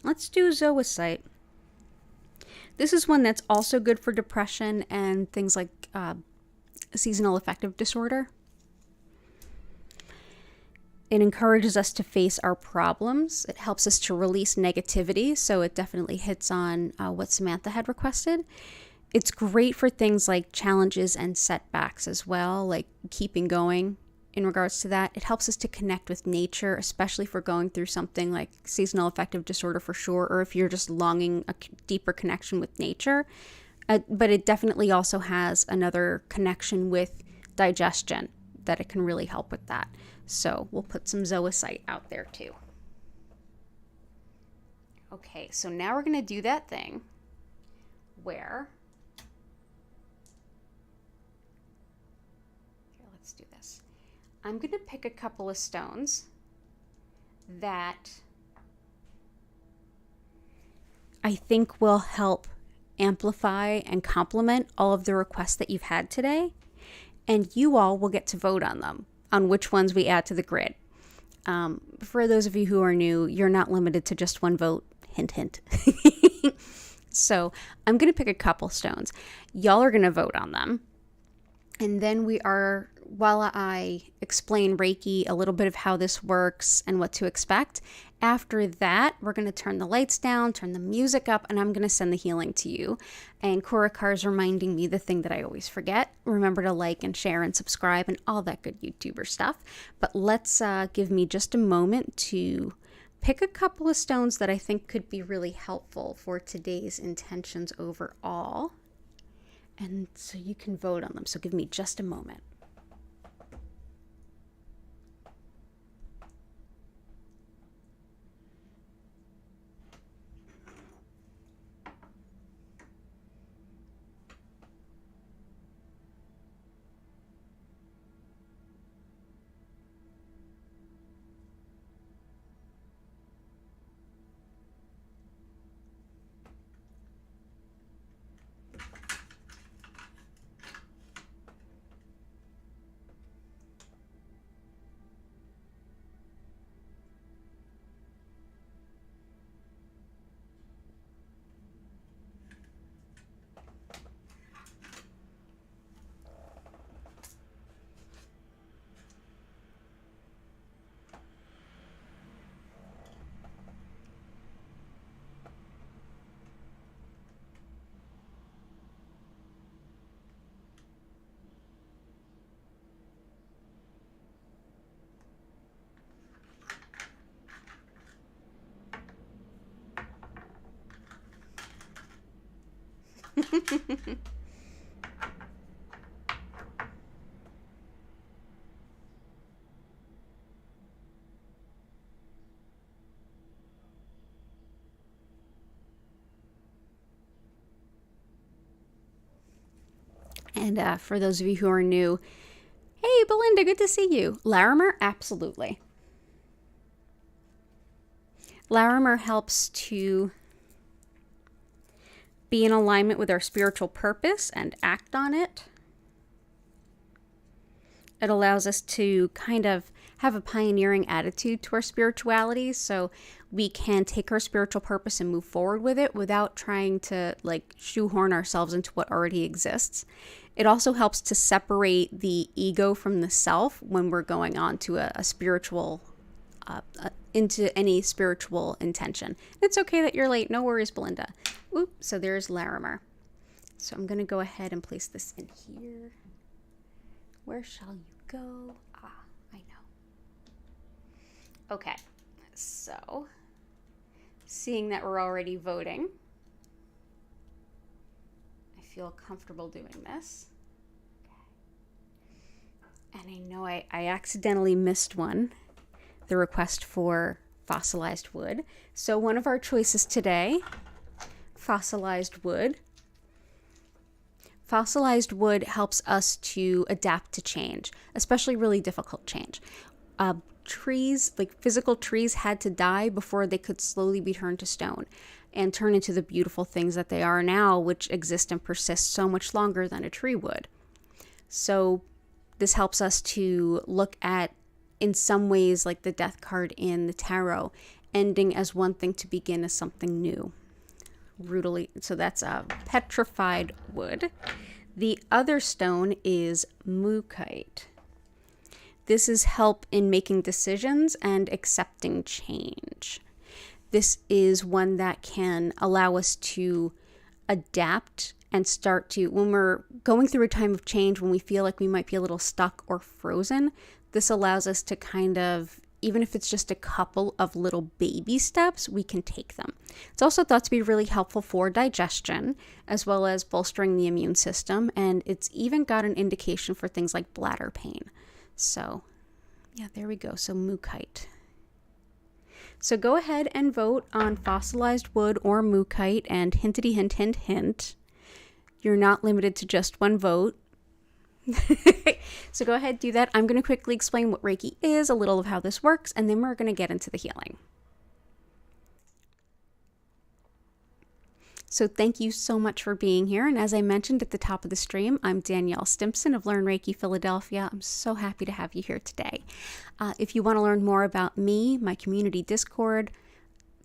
Let's do zoisite. This is one that's also good for depression and things like seasonal affective disorder. It encourages us to face our problems. It helps us to release negativity, so it definitely hits on what Samantha had requested. It's great for things like challenges and setbacks as well, like keeping going in regards to that. It helps us to connect with nature, especially if we're going through something like seasonal affective disorder for sure, or if you're just longing a deeper connection with nature. But it definitely also has another connection with digestion that it can really help with that. So we'll put some zoisite out there too. Okay, so now we're going to do that thing where... Here, let's do this. I'm going to pick a couple of stones that I think will help amplify and complement all of the requests that you've had today. And you all will get to vote on them, on which ones we add to the grid. For those of you who are new, you're not limited to just one vote. Hint, hint. So I'm going to pick a couple stones. Y'all are going to vote on them. And then while I explain Reiki, a little bit of how this works and what to expect, after that, we're going to turn the lights down, turn the music up, and I'm going to send the healing to you. And Korakar's reminding me the thing that I always forget. Remember to like and share and subscribe and all that good YouTuber stuff. But let's give me just a moment to pick a couple of stones that I think could be really helpful for today's intentions overall. And so you can vote on them. So give me just a moment. And for those of you who are new, hey, Belinda, good to see you. Larimer, absolutely. Larimer helps to be in alignment with our spiritual purpose and act on it. It allows us to kind of have a pioneering attitude to our spirituality, so we can take our spiritual purpose and move forward with it without trying to like shoehorn ourselves into what already exists. It also helps to separate the ego from the self when we're going on to a spiritual, into any spiritual intention. It's okay that you're late. No worries, Belinda. Oop, so there's Larimer. So I'm going to go ahead and place this in here. Where shall you go? Ah, I know. Okay, so seeing that we're already voting, I feel comfortable doing this. Okay. And I know I accidentally missed one, the request for fossilized wood. So one of our choices today, fossilized wood. Fossilized wood helps us to adapt to change, especially really difficult change. Trees, like physical trees, had to die before they could slowly be turned to stone and turn into the beautiful things that they are now, which exist and persist so much longer than a tree would. So this helps us to look at, in some ways, like the death card in the tarot, ending as one thing to begin as something new. Rudely, so that's a petrified wood. The other stone is Mookaite. This is help in making decisions and accepting change. This is one that can allow us to adapt and start to, when we're going through a time of change, when we feel like we might be a little stuck or frozen, this allows us to kind of, even if it's just a couple of little baby steps, we can take them. It's also thought to be really helpful for digestion, as well as bolstering the immune system, and it's even got an indication for things like bladder pain. So, yeah, there we go. So, Mookaite. So go ahead and vote on fossilized wood or Mookaite, and hintity hint, hint, hint. You're not limited to just one vote. So go ahead, do that. I'm going to quickly explain what Reiki is, a little of how this works, and then we're going to get into the healing. So thank you so much for being here. And as I mentioned at the top of the stream, I'm Danielle Stimpson of Learn Reiki Philadelphia. I'm so happy to have you here today. If you want to learn more about me, my community Discord,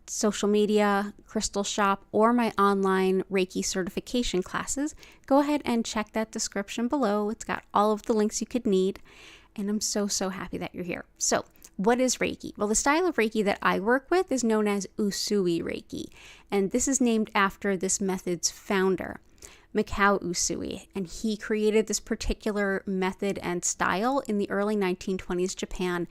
social media, crystal shop, or my online Reiki certification classes, go ahead and check that description below. It's got all of the links you could need, and I'm so happy that you're here. So what is Reiki? Well, the style of Reiki that I work with is known as Usui Reiki, and this is named after this method's founder, Mikao Usui, and he created this particular method and style in the early 1920s Japan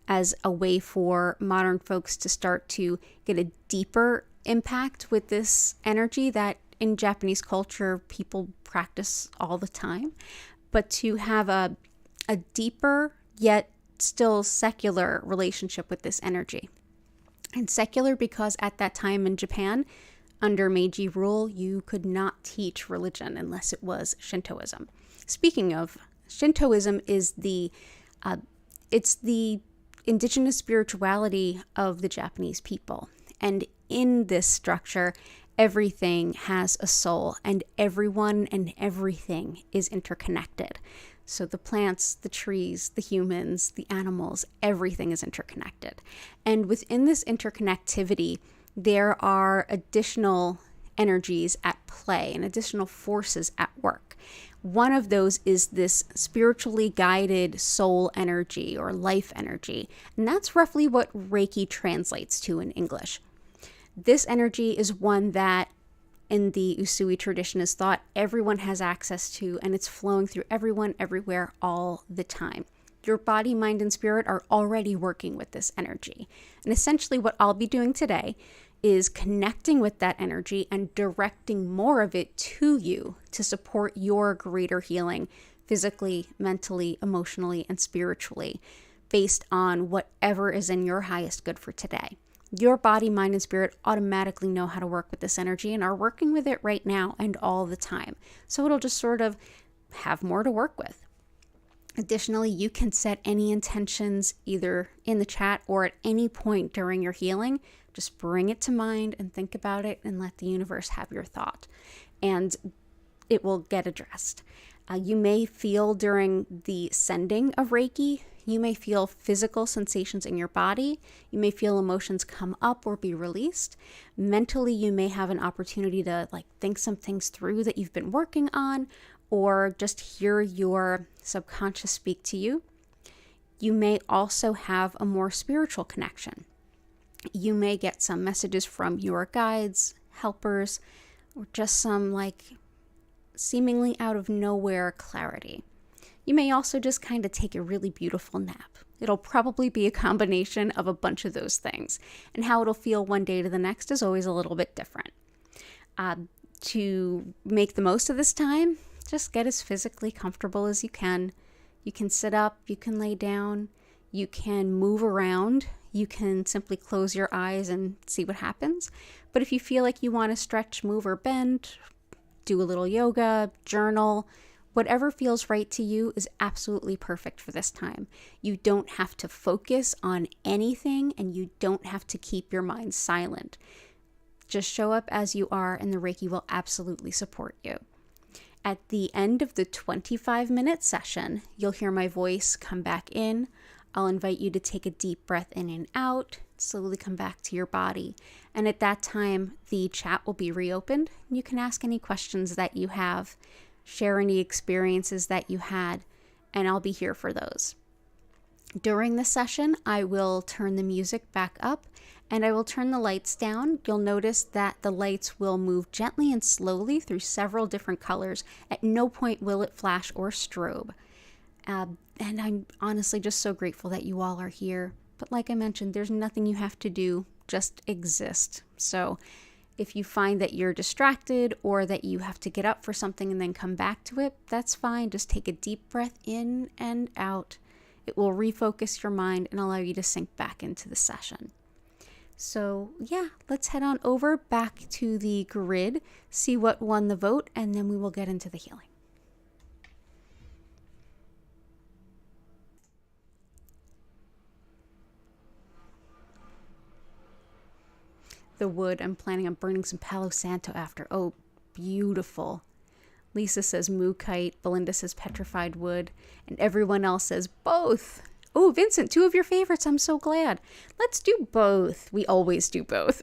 as a way for modern folks to start to get a deeper impact with this energy that in Japanese culture people practice all the time, but to have a deeper yet still secular relationship with this energy. And secular because at that time in Japan, under Meiji rule, you could not teach religion unless it was Shintoism. Speaking of, Shintoism is it's the indigenous spirituality of the Japanese people. And in this structure, everything has a soul, and everyone and everything is interconnected. So the plants, the trees, the humans, the animals, everything is interconnected. And within this interconnectivity, there are additional energies at play and additional forces at work. One of those is this spiritually guided soul energy or life energy, and that's roughly what Reiki translates to in English. This energy is one that in the Usui tradition is thought everyone has access to, and it's flowing through everyone, everywhere, all the time. Your body, mind, and spirit are already working with this energy. And essentially what I'll be doing today is connecting with that energy and directing more of it to you to support your greater healing physically, mentally, emotionally, and spiritually based on whatever is in your highest good for today. Your body, mind, and spirit automatically know how to work with this energy and are working with it right now and all the time. So it'll just sort of have more to work with. Additionally, you can set any intentions either in the chat or at any point during your healing. Just bring it to mind and think about it and let the universe have your thought. And it will get addressed. You may feel during the sending of Reiki, you may feel physical sensations in your body. You may feel emotions come up or be released. Mentally, you may have an opportunity to think some things through that you've been working on, or just hear your subconscious speak to you. You may also have a more spiritual connection. You may get some messages from your guides, helpers, or just some seemingly out of nowhere clarity. You may also just kind of take a really beautiful nap. It'll probably be a combination of a bunch of those things. And how it'll feel one day to the next is always a little bit different. To make the most of this time, just get as physically comfortable as you can. You can sit up, you can lay down, you can move around, you can simply close your eyes and see what happens. But if you feel like you want to stretch, move, or bend, do a little yoga, journal, whatever feels right to you is absolutely perfect for this time. You don't have to focus on anything, and you don't have to keep your mind silent. Just show up as you are, and the Reiki will absolutely support you. At the end of the 25-minute session, you'll hear my voice come back in. I'll invite you to take a deep breath in and out, slowly come back to your body. And at that time, the chat will be reopened. You can ask any questions that you have, share any experiences that you had, and I'll be here for those. During the session, I will turn the music back up and I will turn the lights down. You'll notice that the lights will move gently and slowly through several different colors. At no point will it flash or strobe. And I'm honestly just so grateful that you all are here. But like I mentioned, there's nothing you have to do, just exist. So if you find that you're distracted or that you have to get up for something and then come back to it, that's fine. Just take a deep breath in and out. It will refocus your mind and allow you to sink back into the session. So yeah, let's head on over back to the grid, see what won the vote, and then we will get into the healing. The wood, I'm planning on burning some Palo Santo after. Oh, beautiful. Lisa says Mookaite, Belinda says petrified wood, and everyone else says both. Oh, Vincent, 2 of your favorites. I'm so glad. Let's do both. We always do both.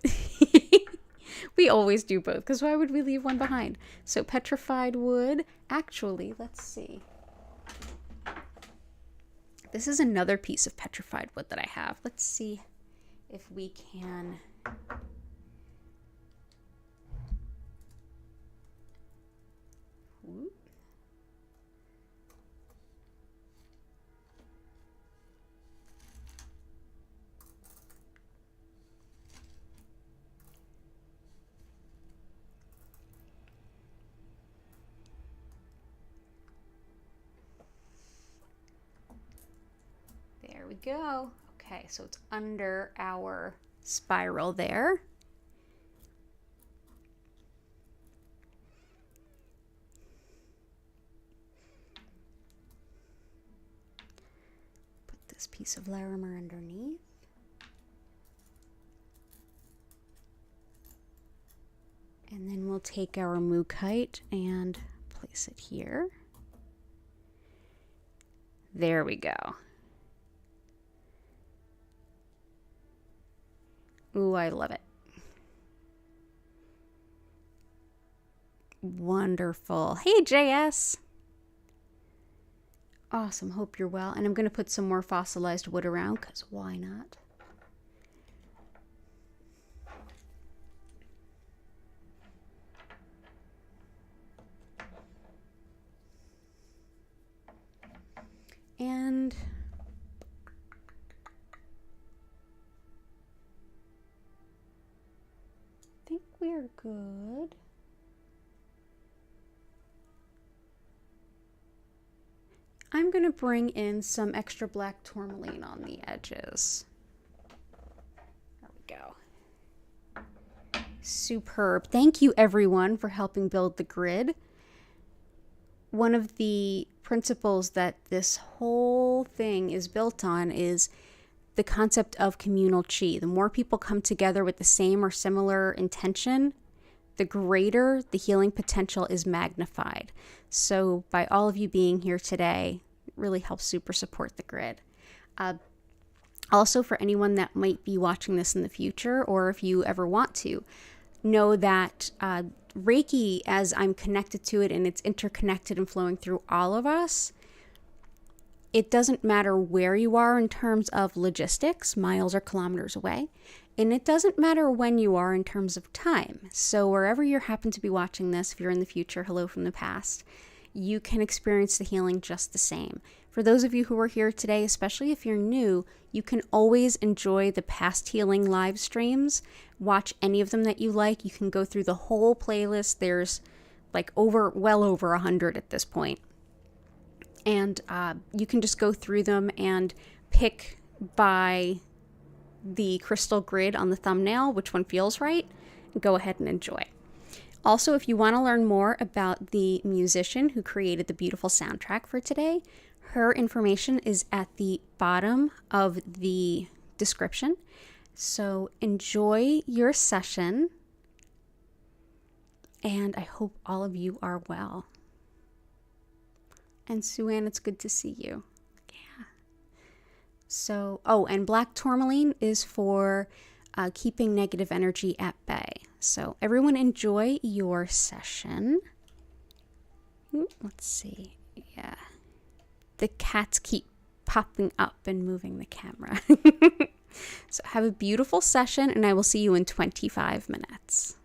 We always do both, because why would we leave one behind? So petrified wood. Actually, let's see. This is another piece of petrified wood that I have. Let's see if we can... Whoop. There we go. Okay, so it's under our spiral there. Put this piece of Larimer underneath. And then we'll take our Mookaite and place it here. There we go. Ooh, I love it. Wonderful. Hey, JS. Awesome. Hope you're well. And I'm going to put some more fossilized wood around, because why not? And I think we're good. I'm going to bring in some extra black tourmaline on the edges. There we go. Superb. Thank you everyone for helping build the grid. One of the principles that this whole thing is built on is the concept of communal chi. The more people come together with the same or similar intention, the greater the healing potential is magnified. So by all of you being here today, it really helps super support the grid. Also, for anyone that might be watching this in the future, or if you ever want to, know that Reiki, as I'm connected to it and it's interconnected and flowing through all of us, it doesn't matter where you are in terms of logistics, miles or kilometers away, and it doesn't matter when you are in terms of time. So wherever you happen to be watching this, if you're in the future, hello from the past, you can experience the healing just the same. For those of you who are here today, especially if you're new, you can always enjoy the past healing live streams. Watch any of them that you like. You can go through the whole playlist. There's like well over 100 at this point. And you can just go through them and pick by the crystal grid on the thumbnail which one feels right, and go ahead and enjoy. Also, if you want to learn more about the musician who created the beautiful soundtrack for today, her information is at the bottom of the description. So enjoy your session, and I hope all of you are well. And Sue-Ann, it's good to see you. Yeah. So, and black tourmaline is for keeping negative energy at bay. So everyone enjoy your session. Let's see. Yeah. The cats keep popping up and moving the camera. So have a beautiful session, and I will see you in 25 minutes.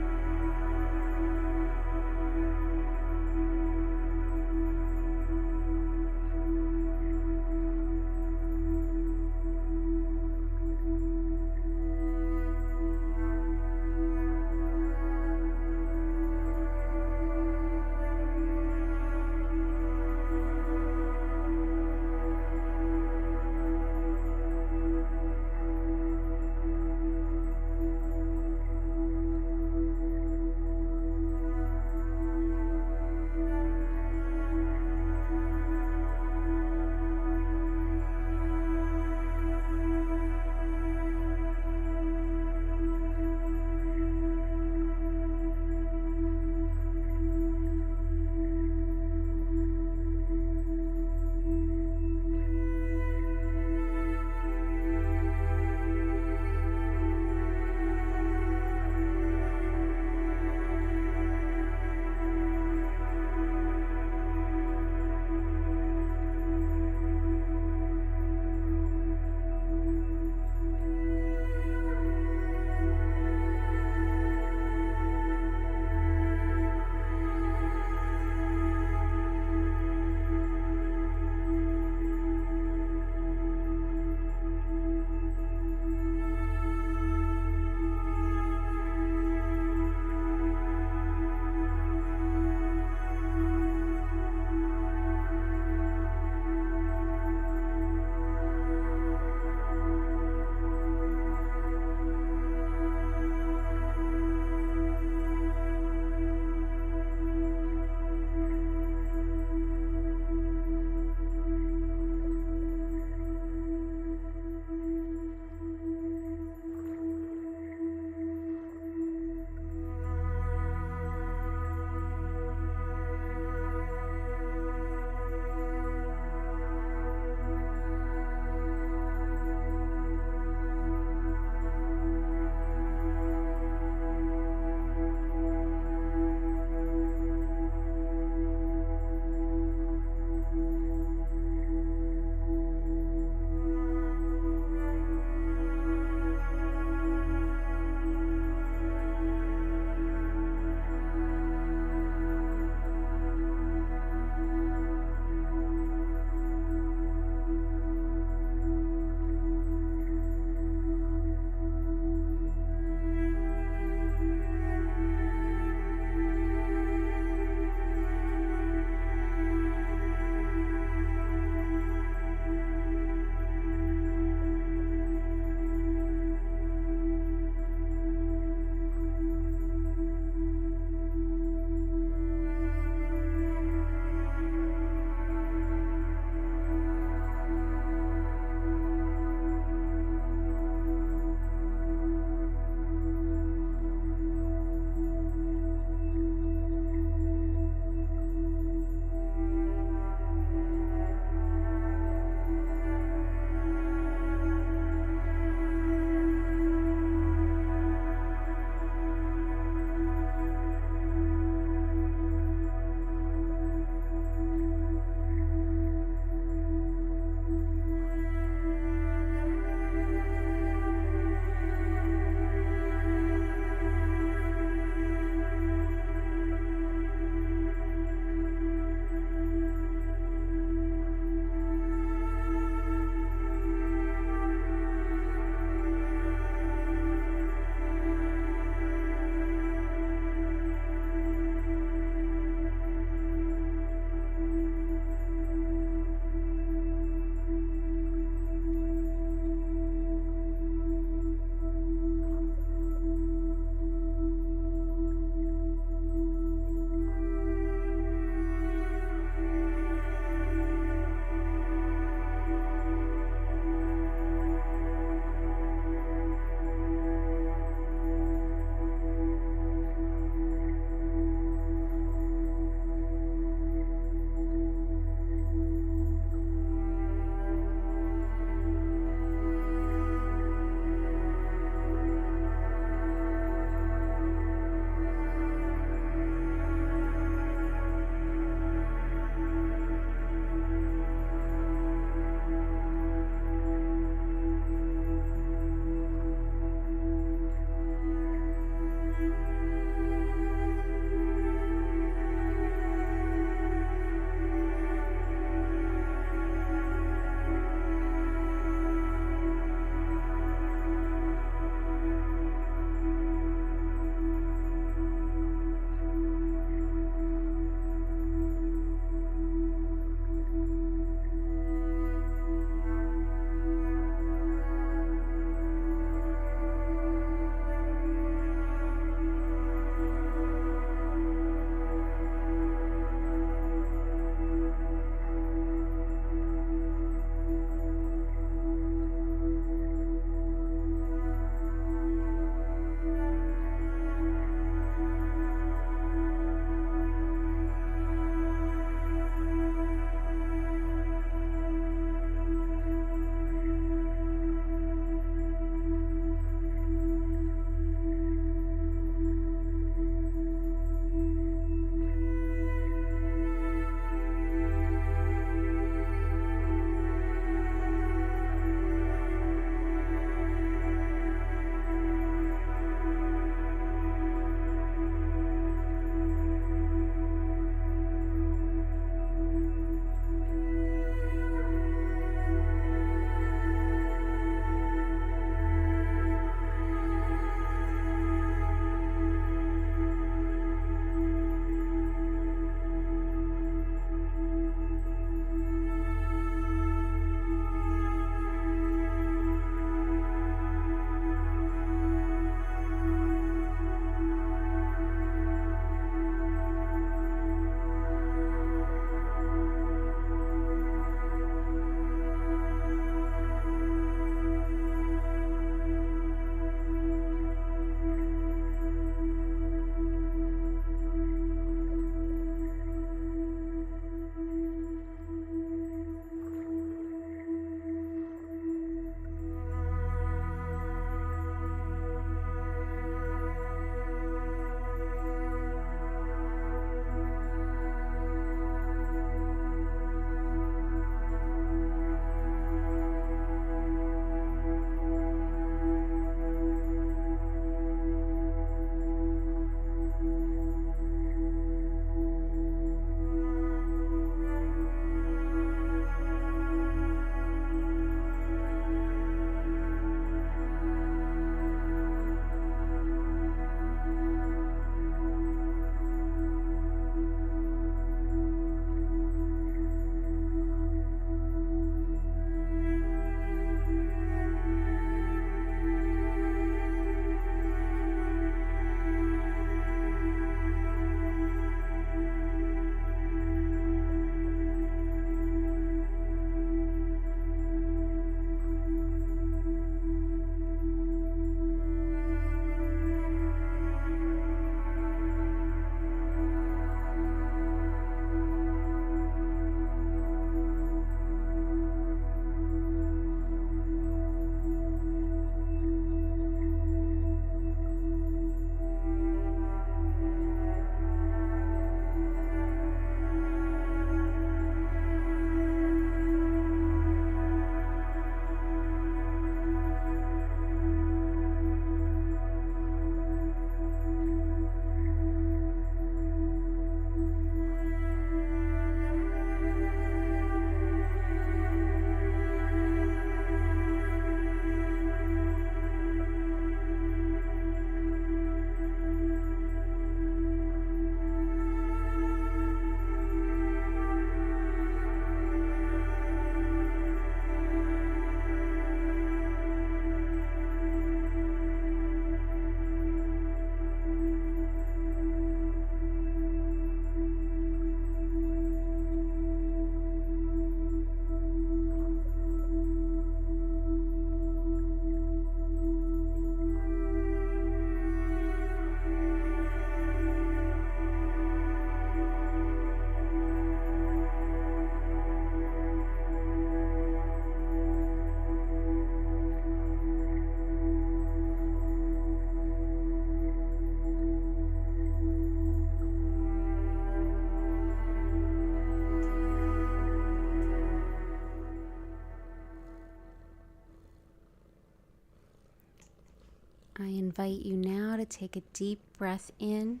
invite you now to take a deep breath in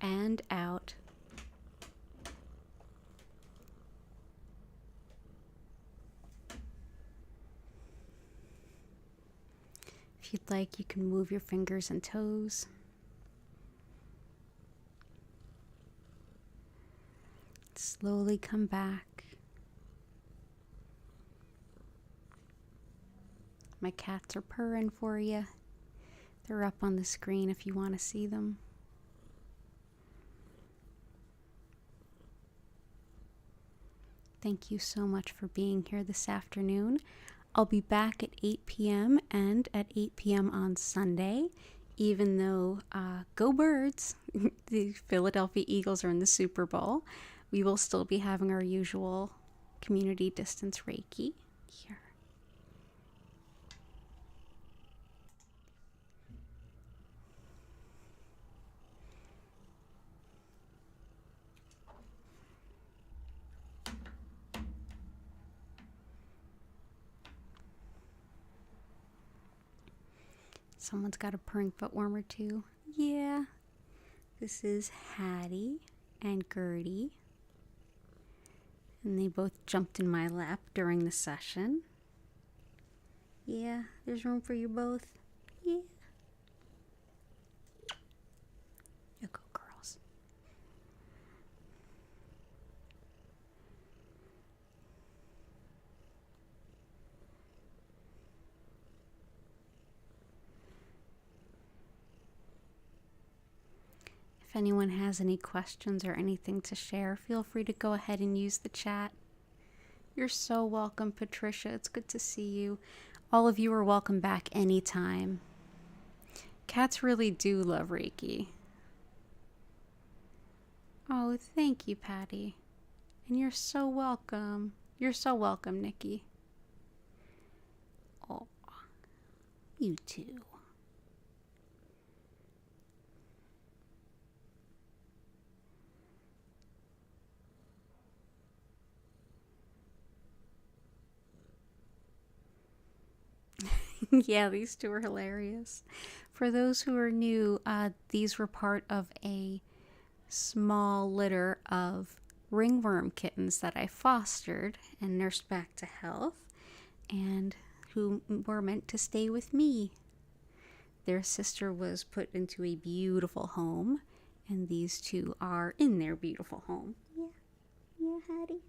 and out. If you'd like, you can move your fingers and toes. Slowly come back. My cats are purring for you. They're up on the screen if you want to see them. Thank you so much for being here this afternoon. I'll be back at 8 p.m. and at 8 p.m. on Sunday, even though go Birds, the Philadelphia Eagles are in the Super Bowl. We will still be having our usual community distance Reiki here. Someone's got a purring foot warmer too. Yeah. This is Hattie and Gertie. And they both jumped in my lap during the session. Yeah, there's room for you both. Yeah. You go, girls. If anyone has any questions or anything to share, feel free to go ahead and use the chat. You're so welcome, Patricia. It's good to see you. All of you are welcome back anytime. Cats really do love Reiki. Oh, thank you, Patty. And you're so welcome. You're so welcome, Nikki. Oh, you too. Yeah, these two are hilarious. For those who are new, these were part of a small litter of ringworm kittens that I fostered and nursed back to health, and who were meant to stay with me. Their sister was put into a beautiful home, and these two are in their beautiful home. Yeah, Hattie.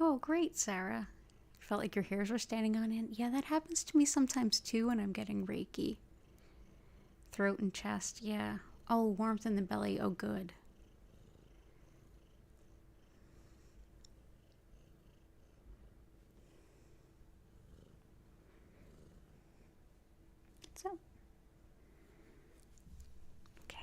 Oh, great, Sarah. Felt like your hairs were standing on end. Yeah, that happens to me sometimes too when I'm getting Reiki. Throat and chest, yeah. Oh, warmth in the belly, oh good. So. Okay.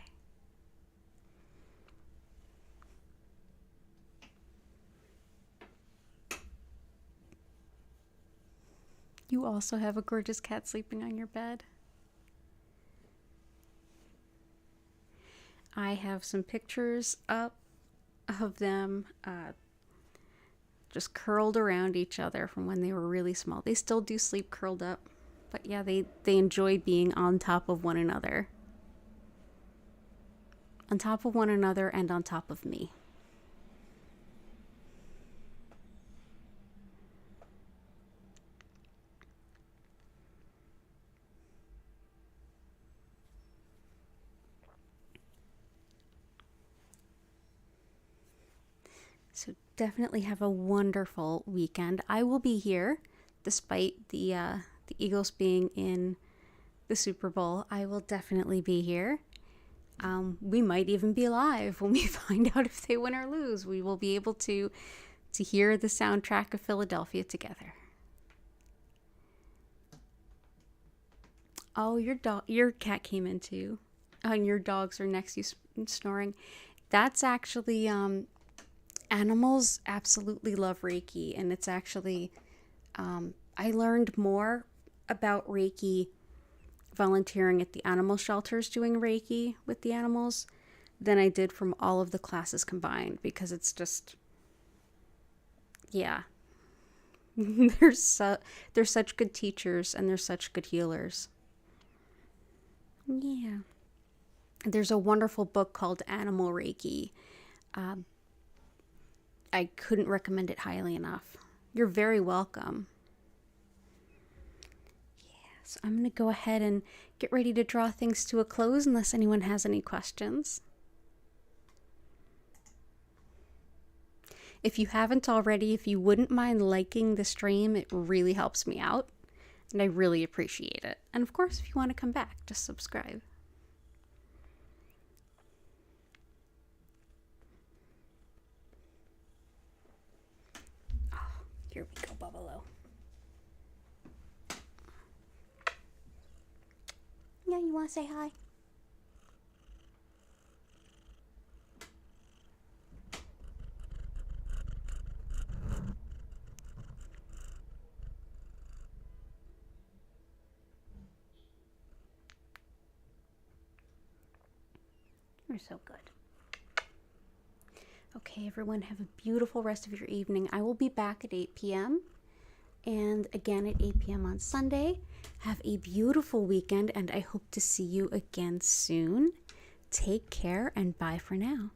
You also have a gorgeous cat sleeping on your bed. I have some pictures up of them just curled around each other from when they were really small. They still do sleep curled up, but yeah, they enjoy being on top of one another. On top of one another and on top of me. So definitely have a wonderful weekend. I will be here, despite the Eagles being in the Super Bowl. I will definitely be here. We might even be live when we find out if they win or lose. We will be able to hear the soundtrack of Philadelphia together. Oh, your cat came in too, and your dogs are next to you snoring. That's actually animals absolutely love Reiki, and it's actually I learned more about Reiki volunteering at the animal shelters doing Reiki with the animals than I did from all of the classes combined, because it's just, yeah. they're such good teachers, and they're such good healers. Yeah. There's a wonderful book called Animal Reiki. I couldn't recommend it highly enough. You're very welcome. So I'm going to go ahead and get ready to draw things to a close unless anyone has any questions. If you haven't already, if you wouldn't mind liking the stream, it really helps me out, and I really appreciate it. And of course, if you want to come back, just subscribe. Oh, here we go, Buffalo. Yeah, you want to say hi? You're so good. Okay, everyone, have a beautiful rest of your evening. I will be back at 8 p.m. and again at 8 p.m. on Sunday. Have a beautiful weekend, and I hope to see you again soon. Take care, and bye for now.